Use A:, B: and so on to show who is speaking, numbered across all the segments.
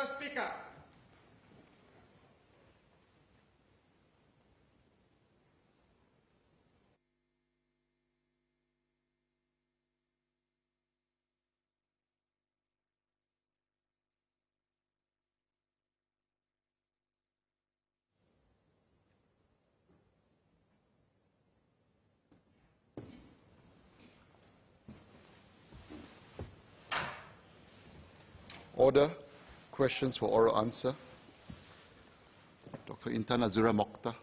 A: Mr. Speaker.
B: Order. Questions for oral answer. Dr. Intan Azura Mokhtar.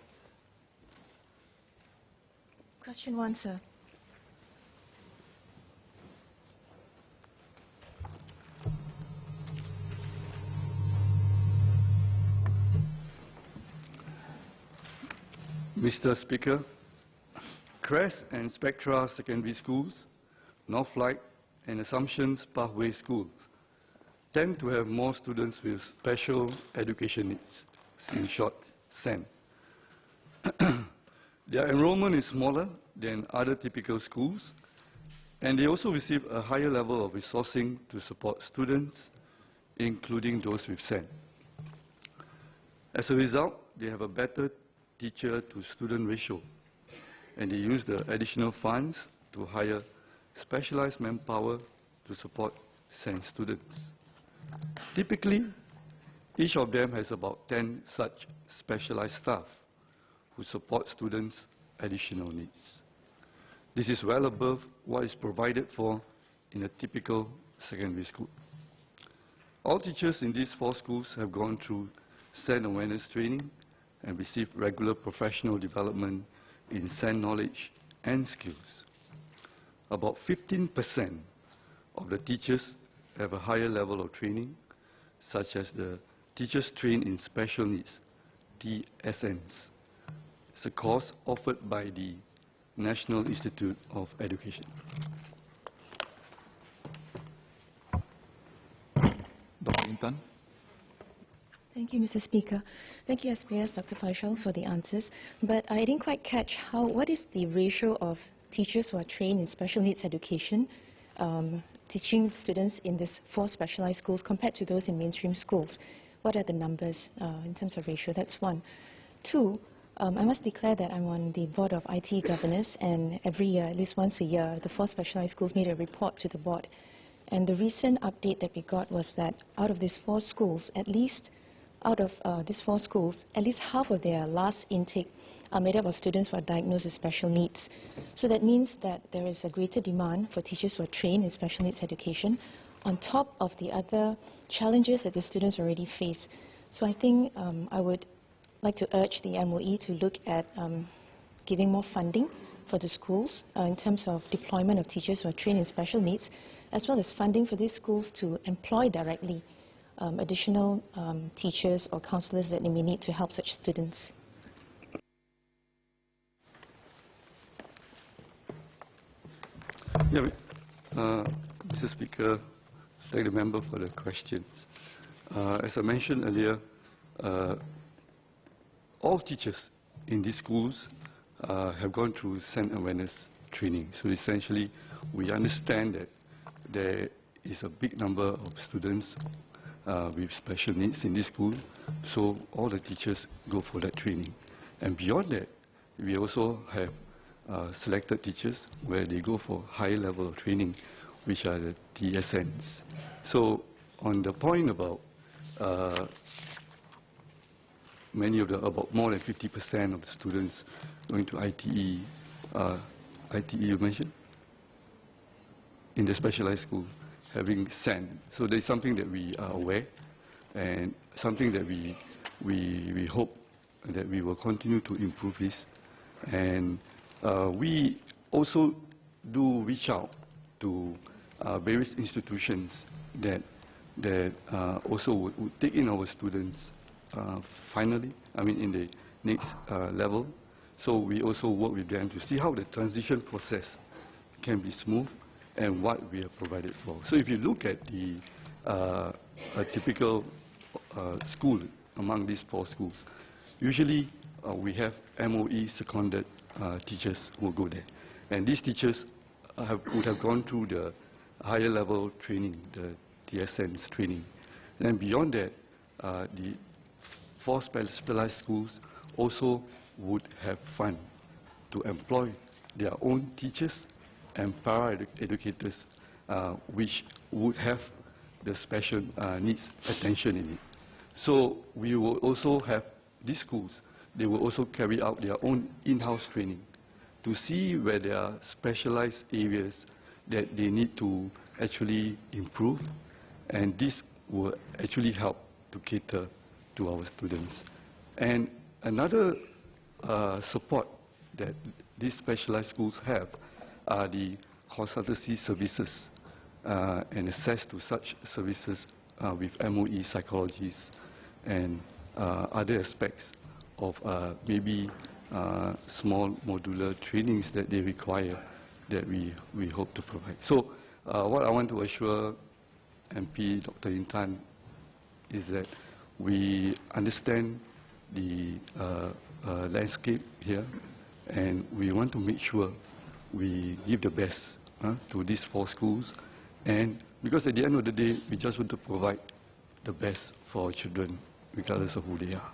C: Question 1, sir.
D: Mr. Speaker, CREST and Spectra Secondary Schools, Northlight and Assumptions Pathway Schools tend to have more students with special education needs, in short, SEN. Their enrollment is smaller than other typical schools, and they also receive a higher level of resourcing to support students, including those with SEN. As a result, they have a better teacher-to-student ratio, and they use the additional funds to hire specialized manpower to support SEN students. Typically, each of them has about 10 such specialized staff who support students' additional needs. This is well above what is provided for in a typical secondary school. All teachers in these 4 schools have gone through SEN awareness training and received regular professional development in SEN knowledge and skills. About 15% of the teachers have a higher level of training, such as the Teachers Trained in Special Needs, TSNs. It's a course offered by the National Institute of Education.
B: Dr. Intan.
C: Thank you, Mr. Speaker. Thank you, SPS, Dr. Faishal, for the answers. But I didn't quite catch what is the ratio of teachers who are trained in special needs education teaching students in these 4 specialized schools compared to those in mainstream schools? What are the numbers in terms of ratio? That's 1. 2, I must declare that I'm on the board of IT governors, and every year, at least once a year, the 4 specialized schools made a report to the board. And the recent update that we got was that out of these 4 schools, at least half of their last intake are made up of students who are diagnosed with special needs. So that means that there is a greater demand for teachers who are trained in special needs education on top of the other challenges that the students already face. So I think I would like to urge the MOE to look at giving more funding for the schools in terms of deployment of teachers who are trained in special needs, as well as funding for these schools to employ directly additional teachers or counselors that they may need to help such students.
D: Yeah, Mr. Speaker, thank the member for the questions. As I mentioned earlier, all teachers in these schools have gone through SEN awareness training. So essentially, we understand that there is a big number of students with special needs in this school, so all the teachers go for that training. And beyond that, we also have selected teachers where they go for higher level of training, which are the TSNs. So on the point about about more than 50% of the students going to ITE, ITE you mentioned, in the specialized school, having SEN. So there's something that we are aware, and something that we hope that we will continue to improve this. And we also do reach out to various institutions that also would take in our students finally, in the next level. So we also work with them to see how the transition process can be smooth and what we have provided for. So if you look at the a typical school among these 4 schools, usually we have MOE seconded teachers who go there. And these teachers would have gone through the higher level training, the TSN's training. And beyond that, the 4 specialized schools also would have fund to employ their own teachers and para-educators which would have the special needs attention in it. So we will also have these schools, they will also carry out their own in-house training to see where there are specialized areas that they need to actually improve, and this will actually help to cater to our students. And another support that these specialized schools have are the consultancy services and access to such services with MOE psychologists and other aspects of maybe small modular trainings that they require that we hope to provide. So what I want to assure MP Dr. Intan is that we understand the landscape here, and we want to make sure we give the best to these 4 schools, and because at the end of the day, we just want to provide the best for our children, regardless of who they are.